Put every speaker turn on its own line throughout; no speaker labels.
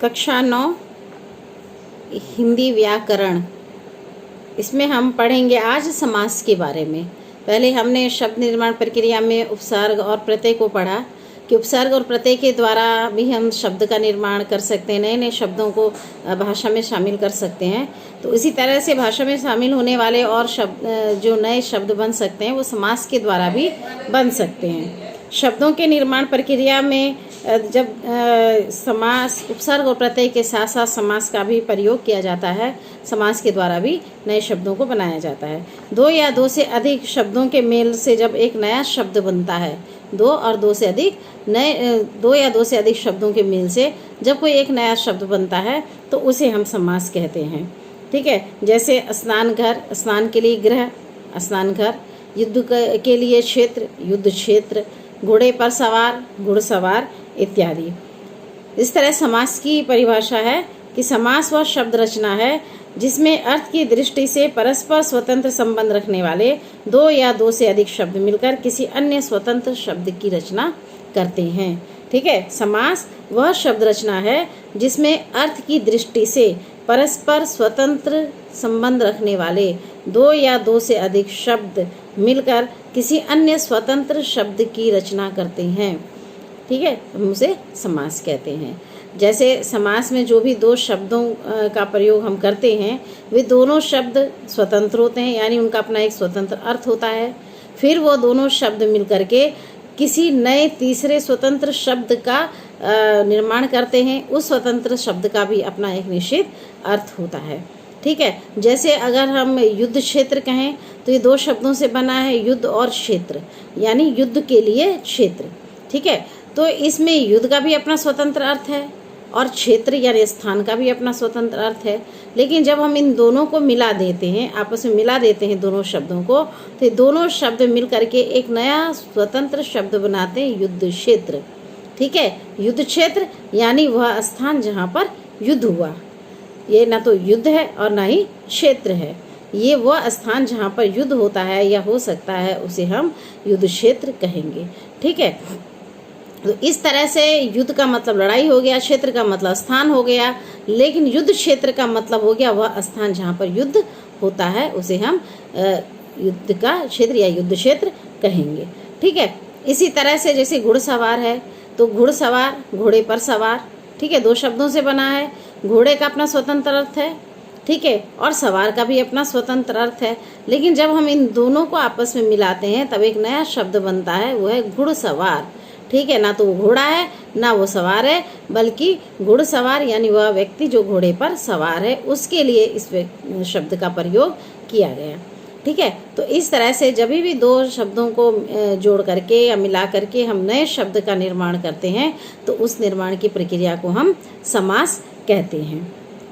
कक्षा 9 हिंदी व्याकरण। इसमें हम पढ़ेंगे आज समास के बारे में। पहले हमने शब्द निर्माण प्रक्रिया में उपसर्ग और प्रत्यय को पढ़ा कि उपसर्ग और प्रत्यय के द्वारा भी हम शब्द का निर्माण कर सकते हैं, नए नए शब्दों को भाषा में शामिल कर सकते हैं। तो इसी तरह से भाषा में शामिल होने वाले और शब्द जो नए शब्द बन सकते हैं वो समास के द्वारा भी बन सकते हैं। शब्दों के निर्माण प्रक्रिया में जब समास उपसर्ग और प्रत्यय के साथ साथ समास का भी प्रयोग किया जाता है, समास के द्वारा भी नए शब्दों को बनाया जाता है। दो या दो से अधिक शब्दों के मेल से जब एक नया शब्द बनता है, दो या दो से अधिक शब्दों के मेल से जब कोई एक नया शब्द बनता है तो उसे हम समास कहते हैं। ठीक है, जैसे स्नान घर, स्नान के लिए गृह, स्नान घर, युद्ध के लिए क्षेत्र, युद्ध क्षेत्र, घोड़े पर सवार, घुड़सवार इत्यादि। इस तरह समास की परिभाषा है कि समास वह शब्द रचना है जिसमें अर्थ की दृष्टि से परस्पर स्वतंत्र संबंध रखने वाले दो या दो से अधिक शब्द मिलकर किसी अन्य स्वतंत्र शब्द की रचना करते हैं। ठीक है, समास वह शब्द रचना है जिसमें अर्थ की दृष्टि से परस्पर स्वतंत्र संबंध रखने वाले दो या दो से अधिक शब्द मिलकर किसी अन्य स्वतंत्र शब्द की रचना करते हैं। ठीक है, हम उसे समास कहते हैं। जैसे समास में जो भी दो शब्दों का प्रयोग हम करते हैं वे दोनों शब्द स्वतंत्र होते हैं, यानी उनका अपना एक स्वतंत्र अर्थ होता है। फिर वो दोनों शब्द मिलकर के किसी नए तीसरे स्वतंत्र शब्द का निर्माण करते हैं। उस स्वतंत्र शब्द का भी अपना एक निश्चित अर्थ होता है। ठीक है, जैसे अगर हम युद्ध क्षेत्र कहें तो ये दो शब्दों से बना है, युद्ध और क्षेत्र, यानी युद्ध के लिए क्षेत्र। ठीक है, तो इसमें युद्ध का भी अपना स्वतंत्र अर्थ है और क्षेत्र यानी स्थान का भी अपना स्वतंत्र अर्थ है। लेकिन जब हम इन दोनों को मिला देते हैं, आपस में मिला देते हैं दोनों शब्दों को, तो दोनों शब्द मिल करके एक नया स्वतंत्र शब्द बनाते हैं, युद्ध क्षेत्र। ठीक है, युद्ध क्षेत्र यानी वह स्थान जहाँ पर युद्ध हुआ। ये ना तो युद्ध है और ना ही क्षेत्र है, ये वह स्थान जहाँ पर युद्ध होता है या हो सकता है, उसे हम युद्ध क्षेत्र कहेंगे। ठीक है, तो इस तरह से युद्ध का मतलब लड़ाई हो गया, क्षेत्र का मतलब स्थान हो गया, लेकिन युद्ध क्षेत्र का मतलब हो गया वह स्थान जहाँ पर युद्ध होता है, उसे हम युद्ध का क्षेत्र या युद्ध क्षेत्र कहेंगे। ठीक है, इसी तरह से जैसे घुड़सवार है तो घुड़सवार घोड़े पर सवार। ठीक है, दो शब्दों से बना है, घोड़े का अपना स्वतंत्र अर्थ है, ठीक है, और सवार का भी अपना स्वतंत्र अर्थ है। लेकिन जब हम इन दोनों को आपस में मिलाते हैं तब एक नया शब्द बनता है, वो है घुड़सवार। ठीक है, ना तो वो घोड़ा है ना वो सवार है, बल्कि घुड़सवार यानी वह व्यक्ति जो घोड़े पर सवार है, उसके लिए इस शब्द का प्रयोग किया गया। ठीक है, तो इस तरह से जब भी दो शब्दों को जोड़ करके या मिला करके हम नए शब्द का निर्माण करते हैं तो उस निर्माण की प्रक्रिया को हम समास कहते हैं।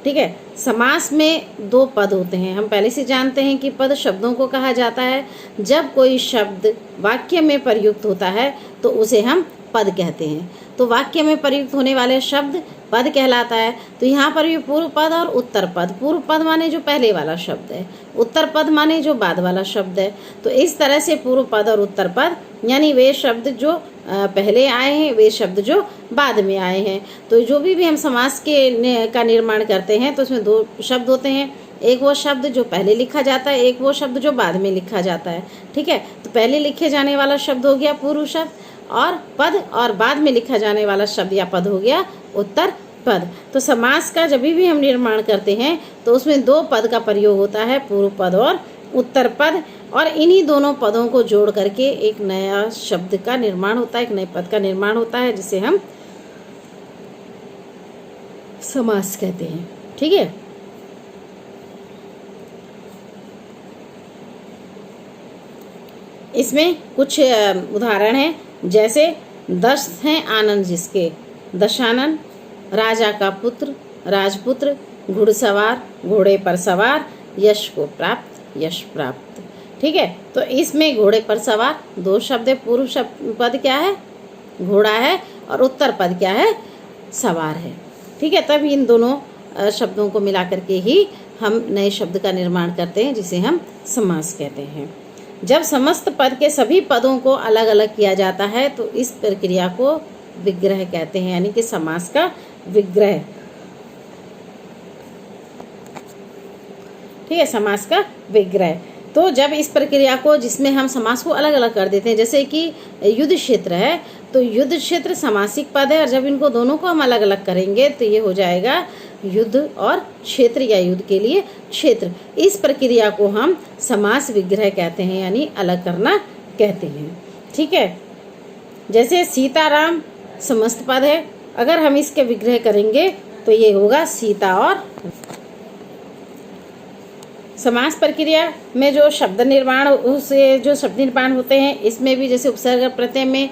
ठीक है, समास में दो पद होते हैं। हम पहले से जानते हैं कि पद शब्दों को कहा जाता है। जब कोई शब्द वाक्य में प्रयुक्त होता है तो उसे हम पद कहते हैं। तो वाक्य में प्रयुक्त होने वाले शब्द पद कहलाता है। तो यहाँ पर भी पूर्व पद और उत्तर पद, पूर्व पद माने जो पहले वाला शब्द है, उत्तर पद माने जो बाद वाला शब्द है। तो इस तरह से पूर्व पद और उत्तर पद यानी वे शब्द जो पहले आए हैं, वे शब्द जो बाद में आए हैं। तो जो भी हम समास का निर्माण करते हैं तो उसमें दो शब्द होते हैं, एक वो शब्द जो पहले लिखा जाता है, एक वो शब्द जो बाद में लिखा जाता है। ठीक है, तो पहले लिखे जाने वाला शब्द हो गया पूर्व शब्द, और पद और बाद में लिखा जाने वाला शब्द या पद हो गया उत्तर पद। तो समास का जब भी हम निर्माण करते हैं तो उसमें दो पद का प्रयोग होता है, पूर्व पद और उत्तर पद, और इन्हीं दोनों पदों को जोड़ करके एक नया शब्द का निर्माण होता है, एक नए पद का निर्माण होता है, जिसे हम समास कहते हैं। ठीक है, इसमें कुछ उदाहरण हैं, जैसे दश हैं आनंद जिसके, दशानन, राजा का पुत्र, राजपुत्र, घुड़सवार, घोड़े पर सवार, यश को प्राप्त, यश प्राप्त। ठीक है, तो इसमें घोड़े पर सवार दो शब्द है, पूर्व पद क्या है, घोड़ा है, और उत्तर पद क्या है, सवार है। ठीक है, तब इन दोनों शब्दों को मिला करके ही हम नए शब्द का निर्माण करते हैं, जिसे हम समास कहते हैं। जब समस्त पद के सभी पदों को अलग अलग किया जाता है तो इस प्रक्रिया को विग्रह कहते हैं, यानी कि समास का विग्रह। ठीक है, समास का विग्रह। तो जब इस प्रक्रिया को, जिसमें हम समास को अलग अलग कर देते हैं, जैसे कि युद्ध क्षेत्र है तो युद्ध क्षेत्र समासिक पद है, और जब इनको दोनों को हम अलग अलग करेंगे तो ये हो जाएगा युद्ध और क्षेत्र, या युद्ध के लिए क्षेत्र। इस प्रक्रिया को हम समास विग्रह कहते हैं, यानी अलग करना कहते हैं। ठीक है, जैसे सीताराम समस्त पद है, अगर हम इसके विग्रह करेंगे तो ये होगा सीता और। समास प्रक्रिया में जो शब्द निर्माण से जो शब्द निर्माण होते हैं, इसमें भी जैसे उपसर्ग प्रत्यय में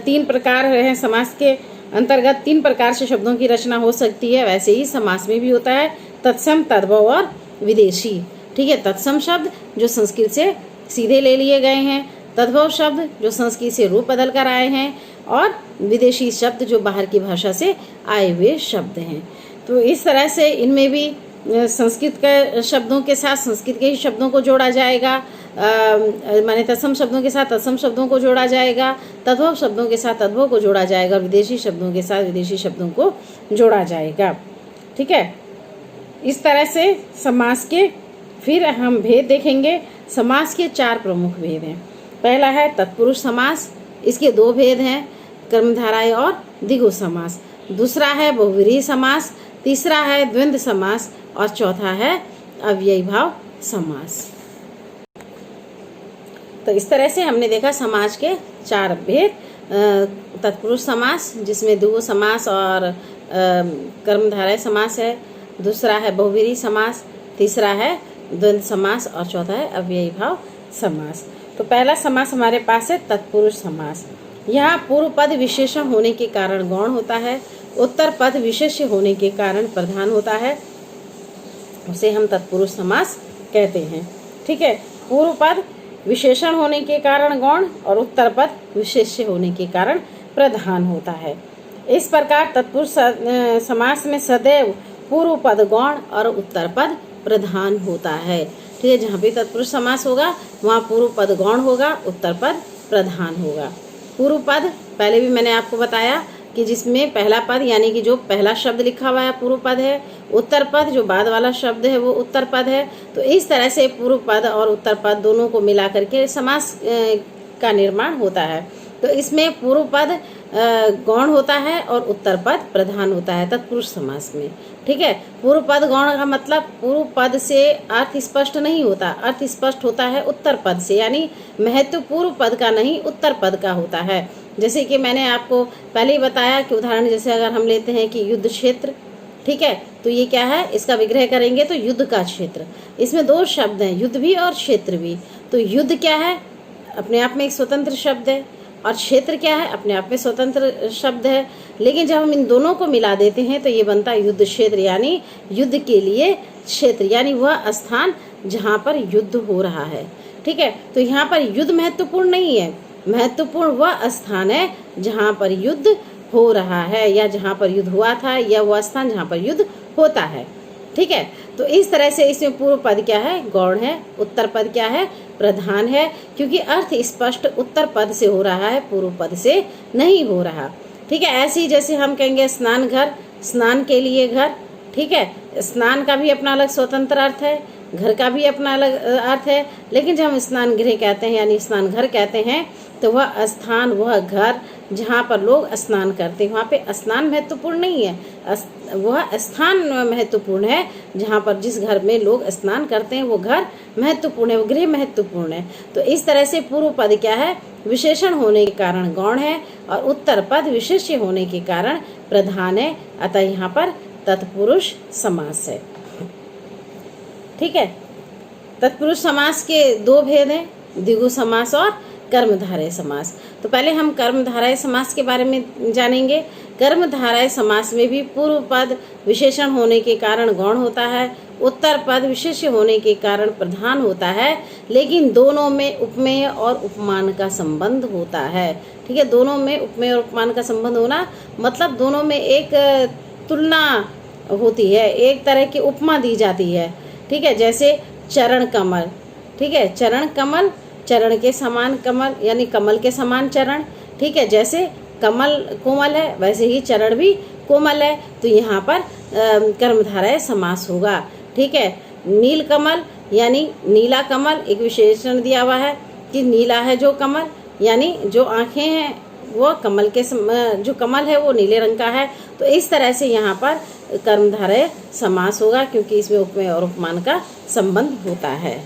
3 प्रकार हैं, समास के अंतर्गत 3 प्रकार से शब्दों की रचना हो सकती है, वैसे ही समास में भी होता है तत्सम, तद्भव और विदेशी। ठीक है, तत्सम शब्द जो संस्कृत से सीधे ले लिए गए हैं, तद्भव शब्द जो संस्कृत से रूप बदल कर आए हैं, और विदेशी शब्द जो बाहर की भाषा से आए हुए शब्द हैं। तो इस तरह से इनमें भी संस्कृत के शब्दों के साथ संस्कृत के ही शब्दों को जोड़ा जाएगा, माने तत्सम शब्दों के साथ तत्सम शब्दों को जोड़ा जाएगा, तद्भव शब्दों के साथ तद्भव को जोड़ा जाएगा, विदेशी शब्दों के साथ विदेशी शब्दों को जोड़ा जाएगा। ठीक है, इस तरह से समास के फिर हम भेद देखेंगे। समास के 4 प्रमुख भेद हैं। पहला है तत्पुरुष समास, इसके 2 भेद हैं, कर्मधारय और द्विगु समास। दूसरा है बहुव्रीहि समास, तीसरा है द्वंद्व समास, और चौथा है अव्ययी भाव समास। तो इस तरह से हमने देखा समास के 4 भेद। तत्पुरुष समास जिसमें द्विगु समास और कर्मधारय समास है, दूसरा है बहुव्रीहि समास, तीसरा है द्वंद्व समास, और चौथा है अव्ययी भाव समास। तो पहला समास हमारे पास है तत्पुरुष समास। यहाँ पूर्व पद विशेषण होने के कारण गौण होता है, उत्तर पद विशेष्य होने के कारण प्रधान होता है, उसे हम तत्पुरुष समास कहते हैं। ठीक है, पूर्व पद विशेषण होने के कारण गौण और उत्तर पद विशेष्य होने के कारण प्रधान होता है। इस प्रकार तत्पुरुष समास में सदैव पूर्व पद गौण और उत्तर पद प्रधान होता है। ठीक है, जहाँ भी तत्पुरुष समास होगा वहाँ पूर्व पद गौण होगा, उत्तर पद प्रधान होगा। पूर्व पद पहले भी मैंने आपको बताया कि जिसमें पहला पद यानी कि जो पहला शब्द लिखा हुआ है पूर्व पद है, उत्तर पद जो बाद वाला शब्द है वो उत्तर पद है। तो इस तरह से पूर्व पद और उत्तर पद दोनों को मिला करके समास का निर्माण होता है। तो इसमें पूर्व पद गौण होता है और उत्तर पद प्रधान होता है तत्पुरुष समास में। ठीक है, पूर्व पद गौण का मतलब पूर्व पद से अर्थ स्पष्ट नहीं होता, अर्थ स्पष्ट होता है उत्तर पद से, यानी महत्व पूर्व पद का नहीं उत्तर पद का होता है। जैसे कि मैंने आपको पहले ही बताया कि उदाहरण जैसे अगर हम लेते हैं कि युद्ध क्षेत्र, ठीक है, तो ये क्या है, इसका विग्रह करेंगे तो युद्ध का क्षेत्र। इसमें 2 शब्द हैं, युद्ध भी और क्षेत्र भी। तो युद्ध क्या है, अपने आप में एक स्वतंत्र शब्द है, और क्षेत्र क्या है, अपने आप में स्वतंत्र शब्द है। लेकिन जब हम इन दोनों को मिला देते हैं तो ये बनता है युद्ध क्षेत्र, यानी युद्ध के लिए क्षेत्र, यानी वह स्थान जहाँ पर युद्ध हो रहा है। ठीक है, तो यहाँ पर युद्ध महत्वपूर्ण नहीं है, महत्वपूर्ण वह स्थान है जहाँ पर युद्ध हो रहा है, या जहाँ पर युद्ध हुआ था, या वह स्थान जहाँ पर युद्ध होता है। ठीक है, तो इस तरह से इसमें पूर्व पद क्या है, गौण है, उत्तर पद क्या है, प्रधान है, क्योंकि अर्थ स्पष्ट उत्तर पद से हो रहा है, पूर्व पद से नहीं हो रहा। ठीक है, ऐसे ही जैसे हम कहेंगे स्नान घर, स्नान के लिए घर। ठीक है, स्नान का भी अपना अलग स्वतंत्र अर्थ है, घर का भी अपना अलग अर्थ है। लेकिन जब हम स्नान गृह कहते हैं यानी स्नान घर कहते हैं तो वह स्थान, वह घर जहाँ पर लोग स्नान करते हैं, वहाँ पे स्नान महत्वपूर्ण नहीं है, वह स्थान महत्वपूर्ण है। जहाँ पर जिस घर में लोग स्नान करते हैं वो घर महत्वपूर्ण है, वो गृह महत्वपूर्ण है। तो इस तरह से पूर्व पद क्या है, विशेषण होने के कारण गौण है, और उत्तर पद विशेष्य होने के कारण प्रधान है। अतः यहाँ पर तत्पुरुष समास है। ठीक है, तत्पुरुष समास के 2 भेद हैं, द्विगु समास और कर्मधारय समास। तो पहले हम कर्मधारय समास के बारे में जानेंगे। कर्मधारय समास में भी पूर्व पद विशेषण होने के कारण गौण होता है, उत्तर पद विशेष्य होने के कारण प्रधान होता है, लेकिन दोनों में उपमेय और उपमान का संबंध होता है। ठीक है, दोनों में उपमेय और उपमान का संबंध होना मतलब दोनों में एक तुलना होती है, एक तरह की उपमा दी जाती है। ठीक है, जैसे चरण कमल। ठीक है, चरण कमल, चरण के समान कमल यानी कमल के समान चरण। ठीक है, जैसे कमल कोमल है वैसे ही चरण भी कोमल है। तो यहाँ पर कर्मधारय समास होगा। ठीक है, नील कमल यानी नीला कमल, एक विशेषण दिया हुआ है कि नीला है जो कमल, यानी जो आंखें हैं वो कमल के जो कमल है वो नीले रंग का है। तो इस तरह से यहाँ पर कर्मधारय समास होगा, क्योंकि इसमें उपमेय और उपमान का संबंध होता है।